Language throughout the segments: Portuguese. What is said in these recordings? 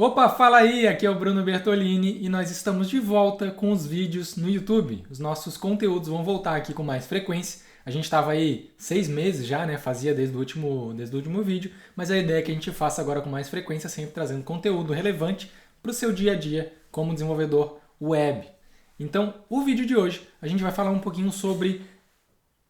Opa, fala aí, aqui é o Bruno Bertolini e nós estamos de volta com os vídeos no YouTube. Os nossos conteúdos vão voltar aqui com mais frequência. A gente estava aí 6 meses já, né? Fazia desde o último vídeo, mas a ideia é que a gente faça agora com mais frequência, sempre trazendo conteúdo relevante para o seu dia a dia como desenvolvedor web. Então, o vídeo de hoje a gente vai falar um pouquinho sobre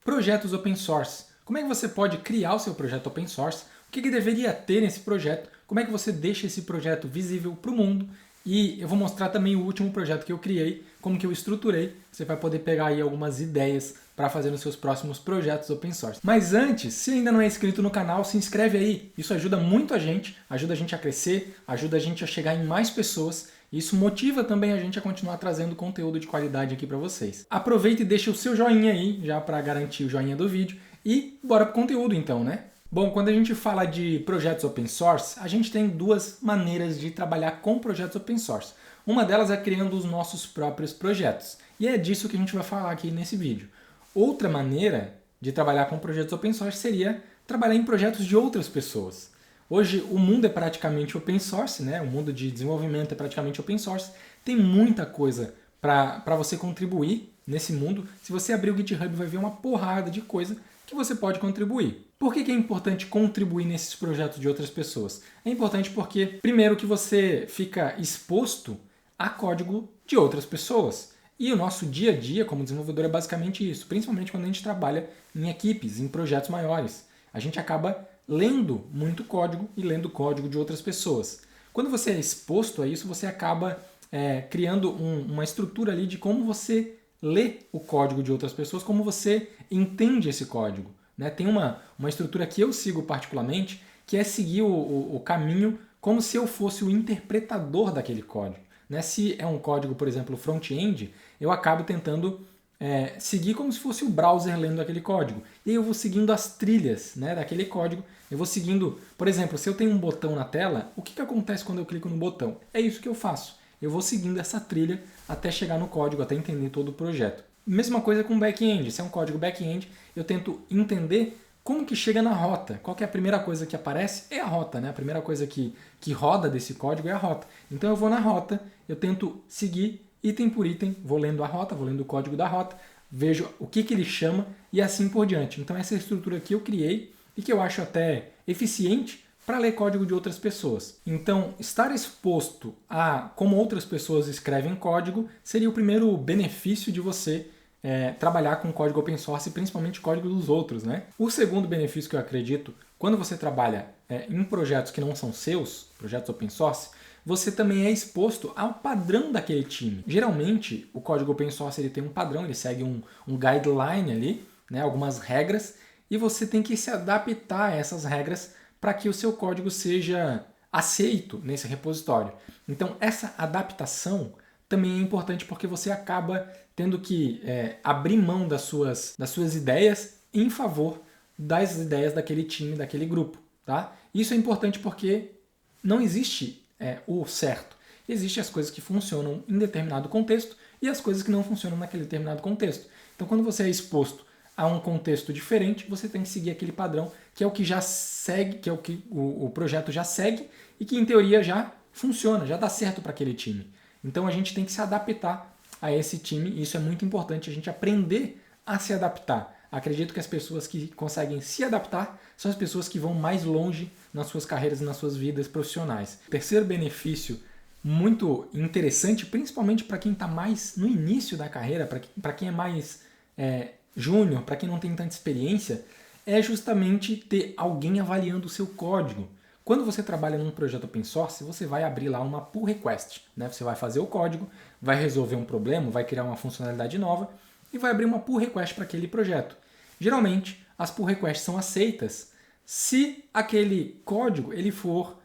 projetos open source. Como é que você pode criar o seu projeto open source? O que deveria ter nesse projeto? Como é que você deixa esse projeto visível para o mundo? E eu vou mostrar também o último projeto que eu criei, como que eu estruturei. Você vai poder pegar aí algumas ideias para fazer nos seus próximos projetos open source. Mas antes, se ainda não é inscrito no canal, se inscreve aí. Isso ajuda muito a gente a crescer, ajuda a gente a chegar em mais pessoas. Isso motiva também a gente a continuar trazendo conteúdo de qualidade aqui para vocês. Aproveita e deixa o seu joinha aí, já para garantir o joinha do vídeo. E bora pro conteúdo então, né? Bom, quando a gente fala de projetos open source, a gente tem duas maneiras de trabalhar com projetos open source. Uma delas é criando os nossos próprios projetos. E é disso que a gente vai falar aqui nesse vídeo. Outra maneira de trabalhar com projetos open source seria trabalhar em projetos de outras pessoas. Hoje o mundo é praticamente open source, né? O mundo de desenvolvimento é praticamente open source. Tem muita coisa para você contribuir nesse mundo. Se você abrir o GitHub, vai ver uma porrada de coisa que você pode contribuir. Por que é importante contribuir nesses projetos de outras pessoas? É importante porque, primeiro, que você fica exposto a código de outras pessoas. E o nosso dia a dia como desenvolvedor é basicamente isso, principalmente quando a gente trabalha em equipes, em projetos maiores. A gente acaba lendo muito código e lendo código de outras pessoas. Quando você é exposto a isso, você acaba criando uma estrutura ali de como você lê o código de outras pessoas, como você entende esse código. Né? Tem uma estrutura que eu sigo particularmente, que é seguir o caminho como se eu fosse o interpretador daquele código. Né? Se é um código, por exemplo, front-end, eu acabo tentando seguir como se fosse o browser lendo aquele código. E aí eu vou seguindo as trilhas, né, daquele código. Eu vou seguindo, por exemplo, se eu tenho um botão na tela, o que acontece quando eu clico no botão? É isso que eu faço. Eu vou seguindo essa trilha até chegar no código, até entender todo o projeto. Mesma coisa com back-end. Se é um código back-end, eu tento entender como que chega na rota. Qual que é a primeira coisa que aparece? É a rota, né? A primeira coisa que roda desse código é a rota. Então eu vou na rota, eu tento seguir item por item, vou lendo a rota, vou lendo o código da rota, vejo o que ele chama e assim por diante. Então essa é a estrutura que eu criei e que eu acho até eficiente para ler código de outras pessoas. Então, estar exposto a como outras pessoas escrevem código seria o primeiro benefício de você trabalhar com código open source, principalmente código dos outros. Né? O segundo benefício que eu acredito, quando você trabalha em projetos que não são seus, projetos open source, você também é exposto ao padrão daquele time. Geralmente, o código open source ele tem um padrão, ele segue um guideline ali, né, algumas regras, e você tem que se adaptar a essas regras para que o seu código seja aceito nesse repositório. Então, essa adaptação também é importante porque você acaba tendo que abrir mão das suas ideias em favor das ideias daquele time, daquele grupo. Tá? Isso é importante porque não existe o certo. Existem as coisas que funcionam em determinado contexto e as coisas que não funcionam naquele determinado contexto. Então, quando você é exposto a um contexto diferente, você tem que seguir aquele padrão, que é o que já segue, que é o que o projeto já segue e que, em teoria, já funciona, já dá certo para aquele time. Então, a gente tem que se adaptar a esse time e isso é muito importante, a gente aprender a se adaptar. Acredito que as pessoas que conseguem se adaptar são as pessoas que vão mais longe nas suas carreiras e nas suas vidas profissionais. O terceiro benefício muito interessante, principalmente para quem está mais no início da carreira, para quem é mais júnior, para quem não tem tanta experiência, é justamente ter alguém avaliando o seu código. Quando você trabalha num projeto open source, você vai abrir lá uma pull request. Né? Você vai fazer o código, vai resolver um problema, vai criar uma funcionalidade nova e vai abrir uma pull request para aquele projeto. Geralmente, as pull requests são aceitas se aquele código ele for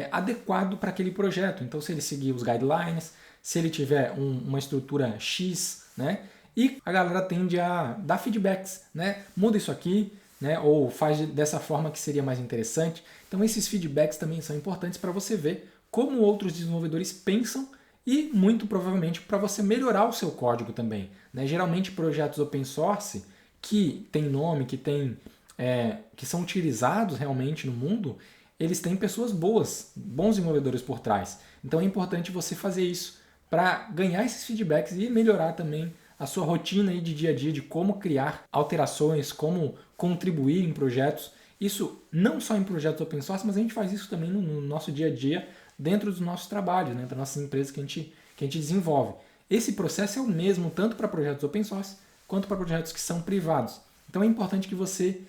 adequado para aquele projeto. Então, se ele seguir os guidelines, se ele tiver uma estrutura X, né? E a galera tende a dar feedbacks, né? Muda isso aqui, né? Ou faz dessa forma que seria mais interessante. Então, esses feedbacks também são importantes para você ver como outros desenvolvedores pensam e, muito provavelmente, para você melhorar o seu código também. Né? Geralmente, projetos open source que tem nome, que são utilizados realmente no mundo, eles têm pessoas boas, bons desenvolvedores por trás. Então é importante você fazer isso para ganhar esses feedbacks e melhorar também a sua rotina aí de dia a dia, de como criar alterações, como contribuir em projetos. Isso não só em projetos open source, mas a gente faz isso também no nosso dia a dia, dentro dos nossos trabalhos, né, das nossas empresas que a gente desenvolve. Esse processo é o mesmo tanto para projetos open source quanto para projetos que são privados. Então é importante que você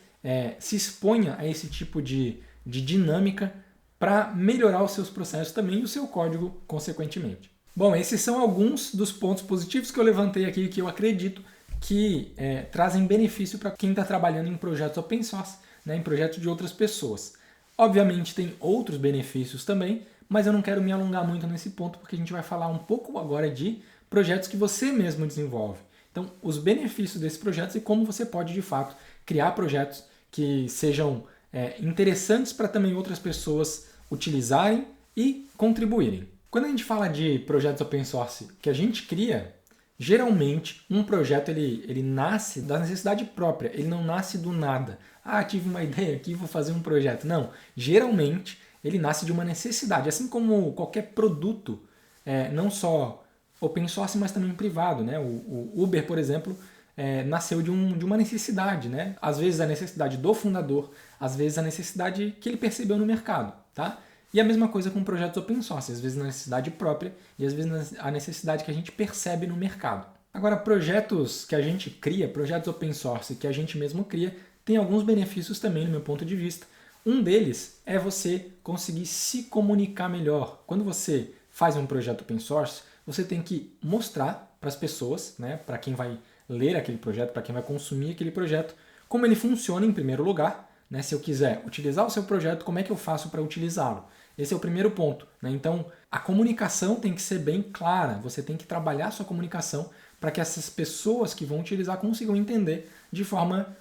se exponha a esse tipo de dinâmica para melhorar os seus processos também e o seu código consequentemente. Bom, esses são alguns dos pontos positivos que eu levantei aqui que eu acredito que trazem benefício para quem está trabalhando em projetos open source, né, em projetos de outras pessoas. Obviamente tem outros benefícios também, mas eu não quero me alongar muito nesse ponto porque a gente vai falar um pouco agora de projetos que você mesmo desenvolve. Então, os benefícios desses projetos e como você pode, de fato, criar projetos que sejam interessantes para também outras pessoas utilizarem e contribuírem. Quando a gente fala de projetos open source que a gente cria, geralmente um projeto ele nasce da necessidade própria, ele não nasce do nada. Ah, tive uma ideia aqui, vou fazer um projeto. Não, geralmente ele nasce de uma necessidade, assim como qualquer produto, não só open source, mas também privado, né? O Uber, por exemplo, nasceu de uma necessidade, né? Às vezes a necessidade do fundador, às vezes a necessidade que ele percebeu no mercado, tá? E a mesma coisa com projetos open source, às vezes na necessidade própria e às vezes a necessidade que a gente percebe no mercado. Agora, projetos que a gente cria, projetos open source que a gente mesmo cria, tem alguns benefícios também, no meu ponto de vista. Um deles é você conseguir se comunicar melhor. Quando você faz um projeto open source, você tem que mostrar para as pessoas, né, para quem vai ler aquele projeto, para quem vai consumir aquele projeto, como ele funciona em primeiro lugar. Né? Se eu quiser utilizar o seu projeto, como é que eu faço para utilizá-lo? Esse é o primeiro ponto. Né? Então, a comunicação tem que ser bem clara. Você tem que trabalhar a sua comunicação para que essas pessoas que vão utilizar consigam entender de forma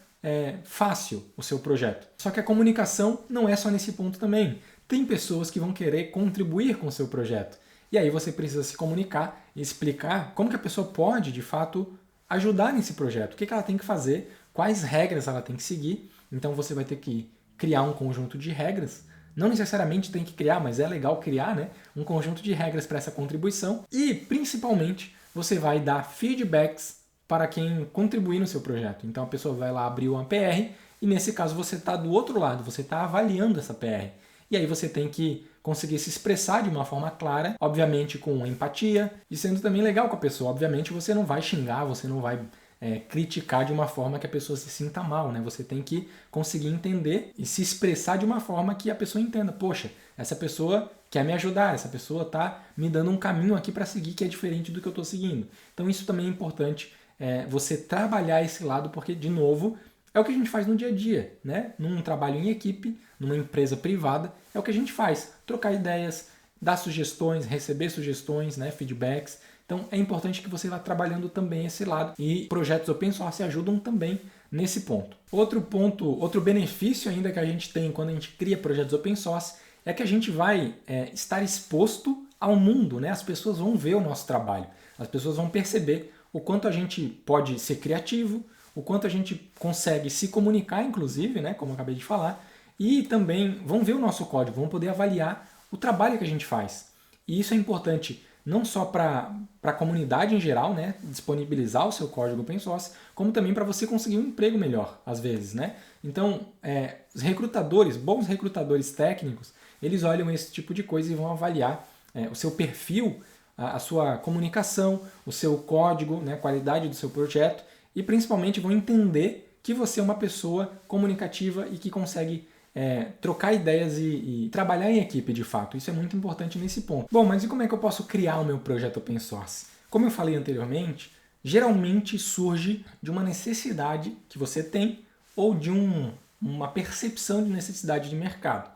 fácil o seu projeto. Só que a comunicação não é só nesse ponto também. Tem pessoas que vão querer contribuir com o seu projeto. E aí você precisa se comunicar e explicar como que a pessoa pode, de fato, ajudar nesse projeto. O que ela tem que fazer, quais regras ela tem que seguir. Então você vai ter que criar um conjunto de regras. Não necessariamente tem que criar, mas é legal criar, né? Um conjunto de regras para essa contribuição. E, principalmente, você vai dar feedbacks para quem contribuir no seu projeto. Então a pessoa vai lá abrir uma PR e, nesse caso, você está do outro lado, você está avaliando essa PR. E aí você tem que conseguir se expressar de uma forma clara, obviamente com empatia, e sendo também legal com a pessoa. Obviamente você não vai xingar, você não vai criticar de uma forma que a pessoa se sinta mal, né? Você tem que conseguir entender e se expressar de uma forma que a pessoa entenda. Poxa, essa pessoa quer me ajudar, essa pessoa está me dando um caminho aqui para seguir que é diferente do que eu estou seguindo. Então isso também é importante, você trabalhar esse lado, porque, de novo, é o que a gente faz no dia a dia, né? Num trabalho em equipe, numa empresa privada, é o que a gente faz. Trocar ideias, dar sugestões, receber sugestões, né? Feedbacks. Então é importante que você vá trabalhando também esse lado. E projetos open source ajudam também nesse ponto. Outro benefício ainda que a gente tem quando a gente cria projetos open source é que a gente vai estar exposto ao mundo, né? As pessoas vão ver o nosso trabalho. As pessoas vão perceber o quanto a gente pode ser criativo, o quanto a gente consegue se comunicar, inclusive, né? Como eu acabei de falar, e também vão ver o nosso código, vão poder avaliar o trabalho que a gente faz. E isso é importante não só para a comunidade em geral, né, disponibilizar o seu código open source, como também para você conseguir um emprego melhor, às vezes. Né? Então, os recrutadores, bons recrutadores técnicos, eles olham esse tipo de coisa e vão avaliar o seu perfil, a sua comunicação, o seu código, né, a qualidade do seu projeto, e principalmente vão entender que você é uma pessoa comunicativa e que consegue trocar ideias e trabalhar em equipe de fato. Isso é muito importante nesse ponto. Bom, mas e como é que eu posso criar o meu projeto open source? Como eu falei anteriormente, geralmente surge de uma necessidade que você tem ou de uma percepção de necessidade de mercado.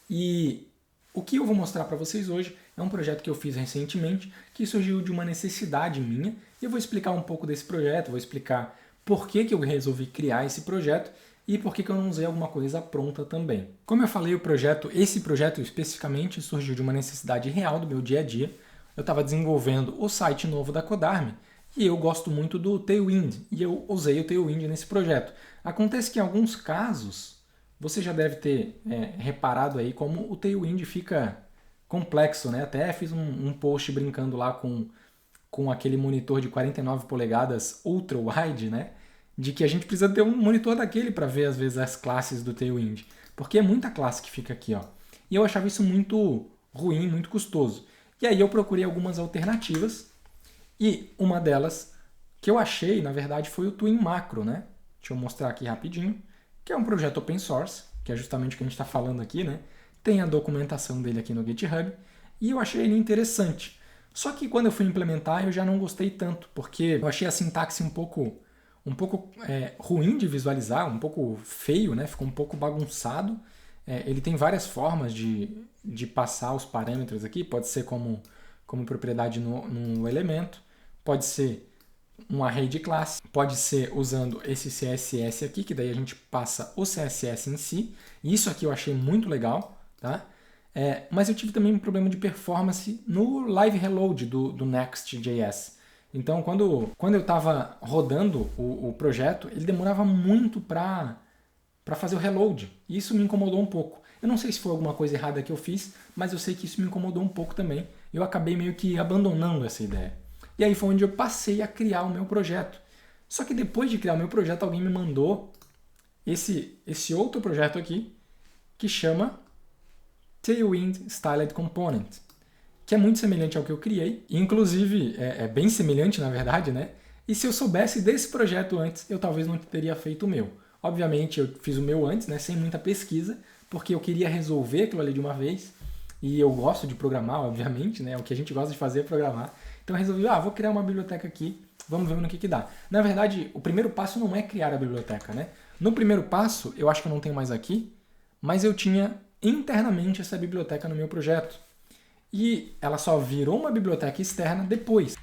E o que eu vou mostrar para vocês hoje é um projeto que eu fiz recentemente que surgiu de uma necessidade minha e eu vou explicar um pouco desse projeto, vou explicar por que eu resolvi criar esse projeto e por que eu não usei alguma coisa pronta também. Como eu falei, esse projeto especificamente surgiu de uma necessidade real do meu dia a dia. Eu estava desenvolvendo o site novo da Codarme e eu gosto muito do Tailwind e eu usei o Tailwind nesse projeto. Acontece que em alguns casos você já deve ter reparado aí como o Tailwind fica complexo, né? Até fiz um post brincando lá com aquele monitor de 49 polegadas ultra wide, né? De que a gente precisa ter um monitor daquele para ver às vezes as classes do Tailwind, porque é muita classe que fica aqui, ó. E eu achava isso muito ruim, muito custoso. E aí eu procurei algumas alternativas e uma delas que eu achei, na verdade, foi o Twin Macro, né? Deixa eu mostrar aqui rapidinho, que é um projeto open source, que é justamente o que a gente está falando aqui, né? Tem a documentação dele aqui no GitHub e eu achei ele interessante. Só que quando eu fui implementar eu já não gostei tanto, porque eu achei a sintaxe um pouco ruim de visualizar, um pouco feio, né? Ficou um pouco bagunçado. Ele tem várias formas de passar os parâmetros aqui, pode ser como propriedade no elemento, pode ser um array de classe, pode ser usando esse CSS aqui, que daí a gente passa o CSS em si. Isso aqui eu achei muito legal, tá? Mas eu tive também um problema de performance no live reload do Next.js. Então, quando eu estava rodando o projeto, ele demorava muito para fazer o reload. E isso me incomodou um pouco. Eu não sei se foi alguma coisa errada que eu fiz, mas eu sei que isso me incomodou um pouco também. Eu acabei meio que abandonando essa ideia. E aí foi onde eu passei a criar o meu projeto. Só que depois de criar o meu projeto, alguém me mandou esse outro projeto aqui, que chama Tailwind Styled Component, que é muito semelhante ao que eu criei. Inclusive, é bem semelhante, na verdade, né? E se eu soubesse desse projeto antes, eu talvez não teria feito o meu. Obviamente, eu fiz o meu antes, né, sem muita pesquisa, porque eu queria resolver aquilo ali de uma vez. E eu gosto de programar, obviamente, né? O que a gente gosta de fazer é programar. Então eu resolvi, vou criar uma biblioteca aqui, vamos ver no que dá. Na verdade, o primeiro passo não é criar a biblioteca, né? No primeiro passo, eu acho que eu não tenho mais aqui, mas eu tinha internamente essa biblioteca no meu projeto. E ela só virou uma biblioteca externa depois.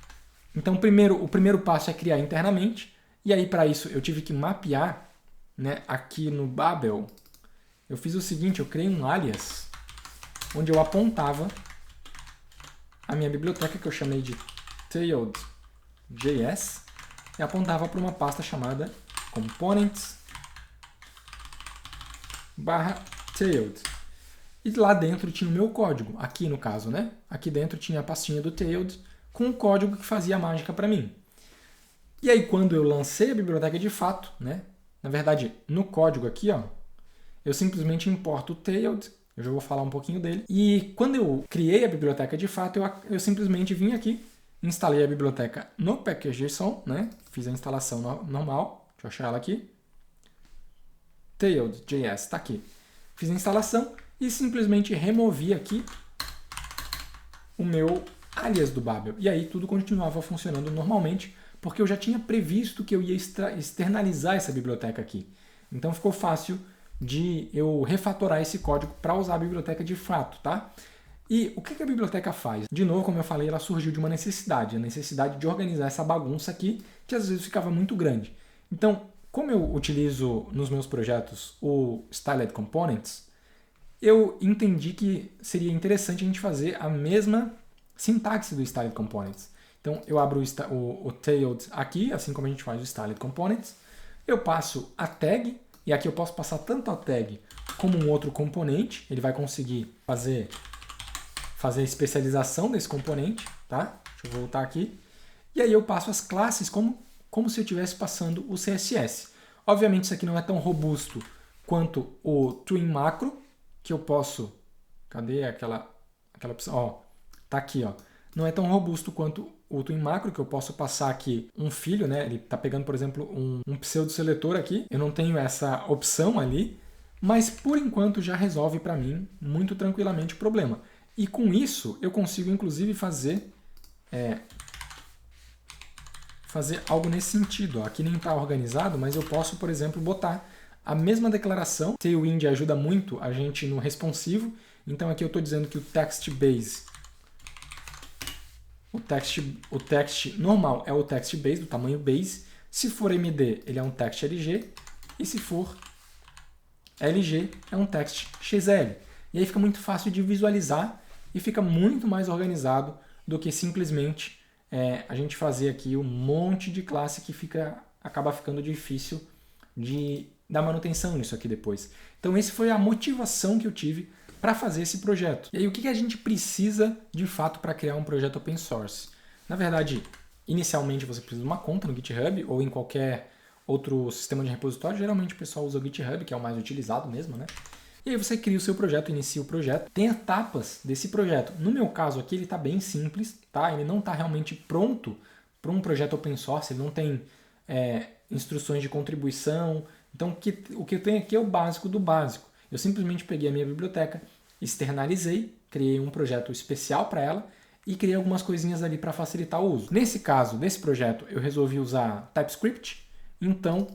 Então, o primeiro passo é criar internamente, e aí para isso eu tive que mapear, né, aqui no Babel. Eu fiz o seguinte, eu criei um alias, onde eu apontava a minha biblioteca, que eu chamei de tailed.js, e apontava para uma pasta chamada components/tailed. E lá dentro tinha o meu código, aqui no caso, né? Aqui dentro tinha a pastinha do tailed com o código que fazia a mágica para mim. E aí quando eu lancei a biblioteca de fato, né? Na verdade, no código aqui, ó, eu simplesmente importo o tailed, eu já vou falar um pouquinho dele. E quando eu criei a biblioteca de fato, eu simplesmente vim aqui, instalei a biblioteca no package.json, né? Fiz a instalação normal, deixa eu achar ela aqui. Tailed.js, está aqui. Fiz a instalação e simplesmente removi aqui o meu alias do Babel. E aí tudo continuava funcionando normalmente, porque eu já tinha previsto que eu ia externalizar essa biblioteca aqui. Então ficou fácil de eu refatorar esse código para usar a biblioteca de fato, tá? E o que a biblioteca faz? De novo, como eu falei, ela surgiu de uma necessidade, a necessidade de organizar essa bagunça aqui, que às vezes ficava muito grande. Então, como eu utilizo nos meus projetos o Styled Components, eu entendi que seria interessante a gente fazer a mesma sintaxe do Styled Components. Então, eu abro o tailed aqui, assim como a gente faz o Styled Components, eu passo a tag, e aqui eu posso passar tanto a tag como um outro componente, ele vai conseguir fazer a especialização desse componente, tá? Deixa eu voltar aqui. E aí eu passo as classes como se eu estivesse passando o CSS. Obviamente isso aqui não é tão robusto quanto o Twin Macro, que eu posso... Cadê aquela opção? Ó, tá aqui, ó. Não é tão robusto quanto o Twin Macro, que eu posso passar aqui um filho, né? Ele está pegando, por exemplo, um pseudo-seletor aqui. Eu não tenho essa opção ali, mas por enquanto já resolve para mim muito tranquilamente o problema. E com isso eu consigo, inclusive, fazer algo nesse sentido. Ó. Aqui nem está organizado, mas eu posso, por exemplo, botar a mesma declaração. Tailwind ajuda muito a gente no responsivo. Então aqui eu estou dizendo que o text base... O text normal é o text base, do tamanho base. Se for MD, ele é um text LG. E se for LG, é um text XL. E aí fica muito fácil de visualizar e fica muito mais organizado do que simplesmente a gente fazer aqui um monte de classe que acaba ficando difícil de dar manutenção nisso aqui depois. Então essa foi a motivação que eu tive para fazer esse projeto. E aí o que a gente precisa de fato para criar um projeto open source? Na verdade, inicialmente você precisa de uma conta no GitHub ou em qualquer outro sistema de repositório. Geralmente o pessoal usa o GitHub, que é o mais utilizado mesmo, né? E aí você cria o seu projeto, inicia o projeto. Tem etapas desse projeto. No meu caso aqui ele está bem simples, tá? Ele não está realmente pronto para um projeto open source, ele não tem instruções de contribuição. Então o que eu tenho aqui é o básico do básico. Eu simplesmente peguei a minha biblioteca, externalizei, criei um projeto especial para ela e criei algumas coisinhas ali para facilitar o uso. Nesse caso, desse projeto, eu resolvi usar TypeScript. Então,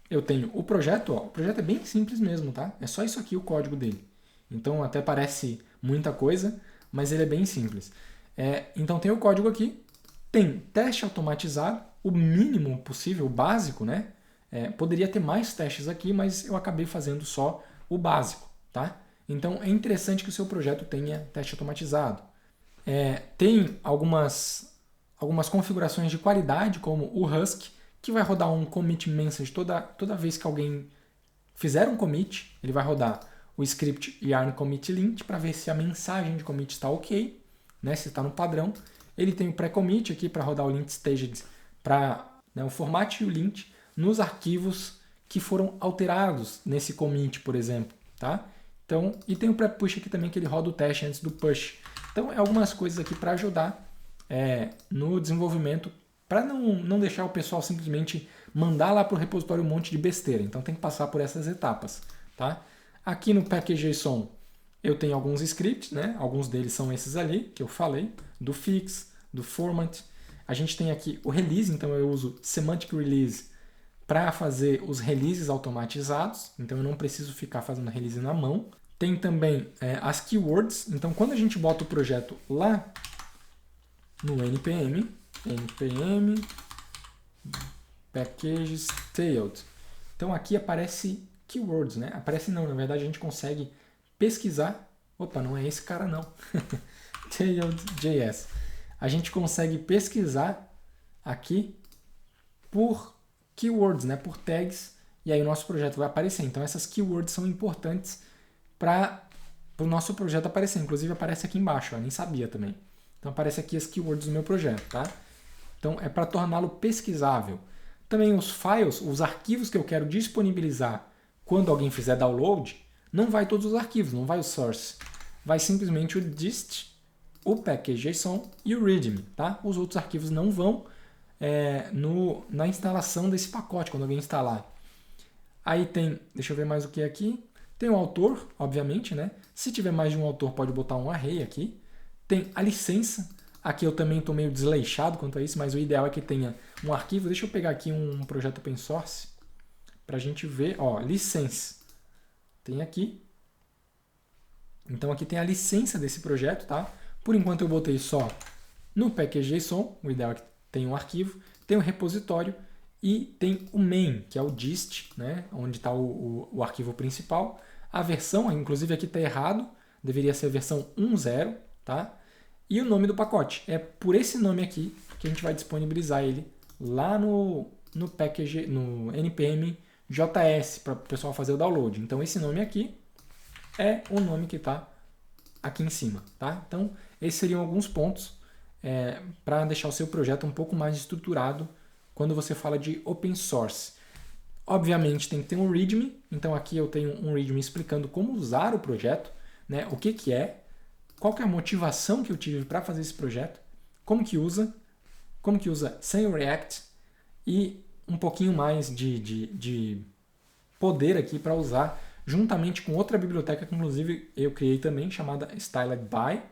eu tenho o projeto, ó, o projeto é bem simples mesmo, tá? É só isso aqui o código dele. Então, até parece muita coisa, mas ele é bem simples. Então, tem o código aqui, tem teste automatizado, o mínimo possível, o básico, né? Poderia ter mais testes aqui, mas eu acabei fazendo só o básico, tá? Então, é interessante que o seu projeto tenha teste automatizado. Tem algumas configurações de qualidade, como o Husk, que vai rodar um commit message toda vez que alguém fizer um commit, ele vai rodar o script yarn commit lint para ver se a mensagem de commit está ok, né, se está no padrão. Ele tem o pré-commit aqui para rodar o lint staged para o format e o lint nos arquivos que foram alterados nesse commit, por exemplo, tá? Então, e tem o pré-push aqui também que ele roda o teste antes do push. Então, algumas coisas aqui para ajudar no desenvolvimento, para não deixar o pessoal simplesmente mandar lá para o repositório um monte de besteira. Então tem que passar por essas etapas. Tá? Aqui no package.json eu tenho alguns scripts, né? Alguns deles são esses ali que eu falei, do fix, do format. A gente tem aqui o release, então eu uso semantic release para fazer os releases automatizados. Então eu não preciso ficar fazendo release na mão. Tem também as keywords. Então quando a gente bota o projeto lá no npm packages tailed. Então aqui aparece keywords, né? Aparece não, na verdade a gente consegue pesquisar. Opa, não é esse cara não. tailed.js. A gente consegue pesquisar aqui por keywords, né? Por tags, e aí o nosso projeto vai aparecer. Então essas keywords são importantes para o nosso projeto aparecer. Inclusive aparece aqui embaixo, eu nem sabia também. Então aparece aqui as keywords do meu projeto, tá? Então é para torná-lo pesquisável. Também os files, os arquivos que eu quero disponibilizar quando alguém fizer download, não vai todos os arquivos, não vai o source. Vai simplesmente o dist, o package.json e o readme, tá? Os outros arquivos não vão na instalação desse pacote, quando alguém instalar. Aí tem, deixa eu ver mais o que é aqui. Tem o autor, obviamente, né? Se tiver mais de um autor, pode botar um array aqui. Tem a licença. Aqui eu também estou meio desleixado quanto a isso, mas o ideal é que tenha um arquivo. Deixa eu pegar aqui um projeto open source para a gente ver. Ó, licença. Tem aqui. Então aqui tem a licença desse projeto, tá? Por enquanto eu botei só no package.json. O ideal é que tenha um arquivo. Tem um repositório e tem o main, que é o dist, né? Onde está o arquivo principal. A versão, inclusive aqui está errado. Deveria ser a versão 1.0, tá? E o nome do pacote. É por esse nome aqui que a gente vai disponibilizar ele lá no package, no npm JS, para o pessoal fazer o download. Então esse nome aqui é o nome que está aqui em cima. Tá? Então esses seriam alguns pontos para deixar o seu projeto um pouco mais estruturado quando você fala de open source. Obviamente tem que ter um README. Então aqui eu tenho um README explicando como usar o projeto, né? O que é, qual que é a motivação que eu tive para fazer esse projeto, como que usa sem o React e um pouquinho mais de poder aqui para usar juntamente com outra biblioteca que inclusive eu criei também, chamada StyledBy,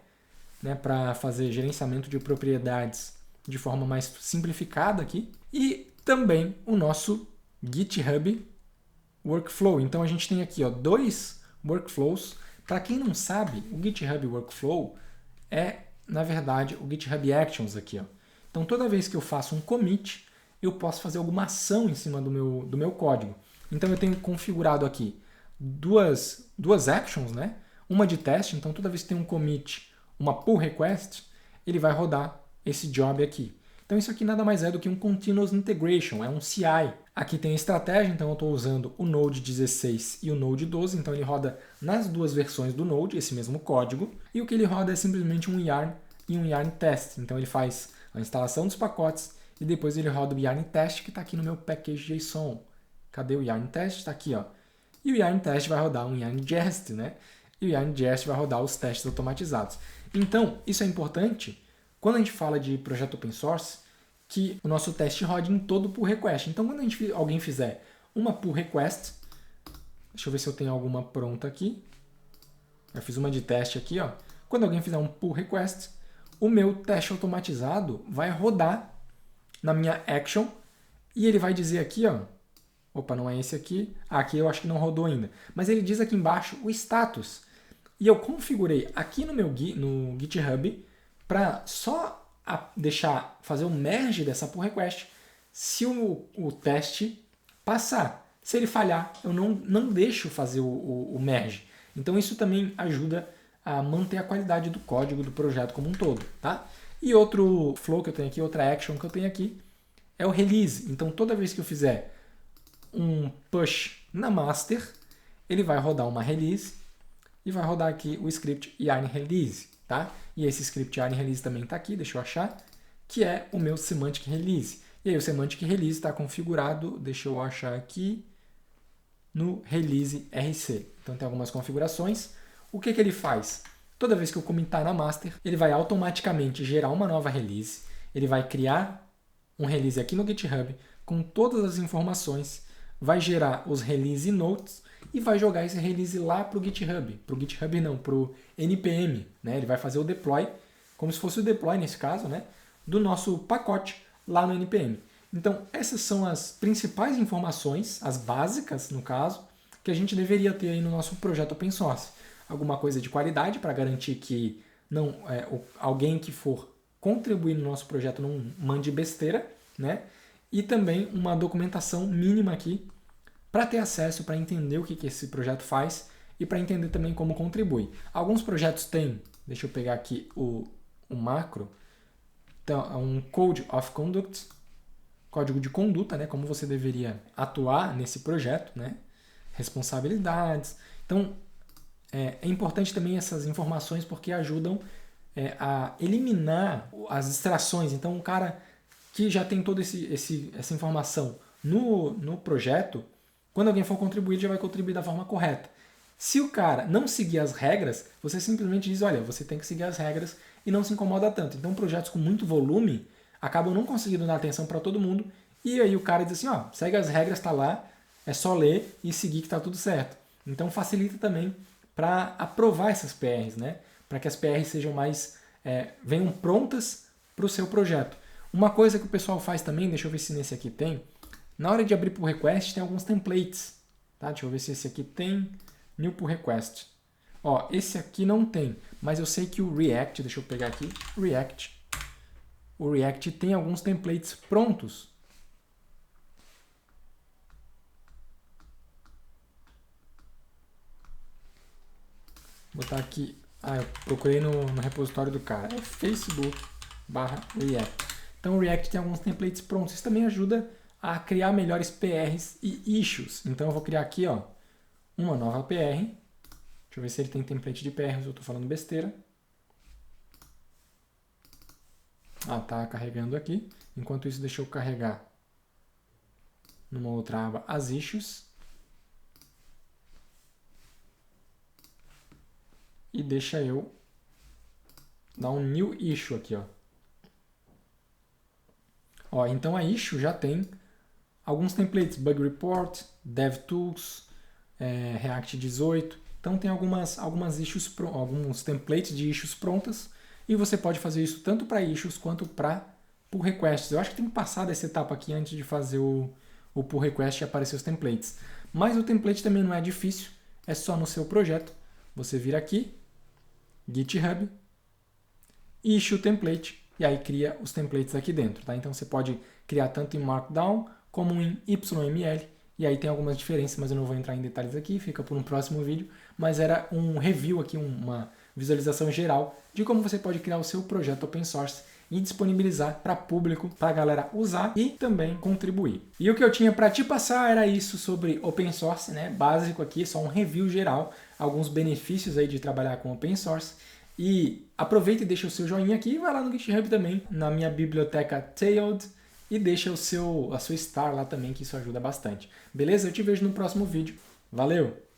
né, para fazer gerenciamento de propriedades de forma mais simplificada aqui. E também o nosso GitHub Workflow. Então a gente tem aqui 2 workflows. Para quem não sabe, o GitHub Workflow é, na verdade, o GitHub Actions aqui. Então, toda vez que eu faço um commit, eu posso fazer alguma ação em cima do meu código. Então, eu tenho configurado aqui duas actions, né? Uma de teste. Então, toda vez que tem um commit, uma pull request, ele vai rodar esse job aqui. Então isso aqui nada mais é do que um Continuous Integration, é um CI. Aqui tem a estratégia, então eu estou usando o Node 16 e o Node 12, então ele roda nas duas versões do Node, esse mesmo código, e o que ele roda é simplesmente um yarn e um yarn test. Então ele faz a instalação dos pacotes e depois ele roda o yarn test que está aqui no meu package.json. Cadê o yarn test? Está aqui, ó. E o yarn test vai rodar um yarn jest, né? E o yarn jest vai rodar os testes automatizados. Então, isso é importante quando a gente fala de projeto open source, que o nosso teste rode em todo pull request. Então, quando alguém fizer uma pull request, deixa eu ver se eu tenho alguma pronta aqui. Eu fiz uma de teste aqui, ó. Quando alguém fizer um pull request, o meu teste automatizado vai rodar na minha action e ele vai dizer aqui, ó. Opa, não é esse aqui. Aqui eu acho que não rodou ainda. Mas ele diz aqui embaixo o status. E eu configurei aqui no meu no GitHub para só fazer o merge dessa pull request se o teste passar. Se ele falhar, eu não deixo fazer o merge. Então isso também ajuda a manter a qualidade do código do projeto como um todo, tá? E outro flow que eu tenho aqui, outra action que eu tenho aqui, é o release. Então toda vez que eu fizer um push na master, ele vai rodar uma release e vai rodar aqui o script yarn release, tá? E esse script yarn release também está aqui, deixa eu achar, que é o meu semantic release. E aí o semantic release está configurado, deixa eu achar aqui, no release RC. Então tem algumas configurações. O que ele faz? Toda vez que eu commitar na master, ele vai automaticamente gerar uma nova release, ele vai criar um release aqui no GitHub com todas as informações, vai gerar os release notes e vai jogar esse release lá para o GitHub. Para o GitHub não, para o NPM. Né? Ele vai fazer o deploy, como se fosse o deploy nesse caso, né? Do nosso pacote lá no NPM. Então essas são as principais informações, as básicas no caso, que a gente deveria ter aí no nosso projeto open source. Alguma coisa de qualidade para garantir que alguém que for contribuir no nosso projeto não mande besteira, né? E também uma documentação mínima aqui para ter acesso, para entender o que esse projeto faz e para entender também como contribui. Alguns projetos têm, deixa eu pegar aqui o macro, então, é um Code of Conduct, código de conduta, né? Como você deveria atuar nesse projeto, né? Responsabilidades. Então, é importante também essas informações porque ajudam a eliminar as distrações. Então, o cara que já tem toda essa informação no projeto, quando alguém for contribuir, já vai contribuir da forma correta. Se o cara não seguir as regras, você simplesmente diz, olha, você tem que seguir as regras e não se incomoda tanto. Então, projetos com muito volume acabam não conseguindo dar atenção para todo mundo e aí o cara diz assim, ó, segue as regras, está lá, é só ler e seguir que está tudo certo. Então, facilita também para aprovar essas PRs, né? Para que as PRs sejam venham prontas para o seu projeto. Uma coisa que o pessoal faz também, deixa eu ver se nesse aqui tem, na hora de abrir pull request tem alguns templates, tá? Deixa eu ver se esse aqui tem, new pull request. Ó, esse aqui não tem, mas eu sei que o React, deixa eu pegar aqui, o React tem alguns templates prontos. Vou botar aqui, eu procurei no repositório do cara, é facebook/React. Então o React tem alguns templates prontos, isso também ajuda a criar melhores PRs e issues. Então eu vou criar aqui, ó, uma nova PR. Deixa eu ver se ele tem template de PRs, eu estou falando besteira. Tá carregando aqui. Enquanto isso, deixa eu carregar numa outra aba as issues. E deixa eu dar um new issue aqui, ó. Então a issue já tem alguns templates, Bug Report, DevTools, React 18. Então tem algumas issues, alguns templates de issues prontas e você pode fazer isso tanto para issues quanto para pull requests. Eu acho que tem que passar dessa etapa aqui antes de fazer o pull request e aparecer os templates. Mas o template também não é difícil, é só no seu projeto. Você vir aqui, GitHub, issue template e aí cria os templates aqui dentro. Tá? Então você pode criar tanto em Markdown como em YML. E aí tem algumas diferenças, mas eu não vou entrar em detalhes aqui, fica por um próximo vídeo. Mas era um review aqui, visualização geral de como você pode criar o seu projeto open source e disponibilizar para público, para a galera usar e também contribuir. E o que eu tinha para te passar era isso sobre open source, né? Básico aqui, só um review geral, alguns benefícios aí de trabalhar com open source. E aproveita e deixa o seu joinha aqui, vai lá no GitHub também, na minha biblioteca Tailed, e deixa a sua star lá também, que isso ajuda bastante. Beleza? Eu te vejo no próximo vídeo. Valeu!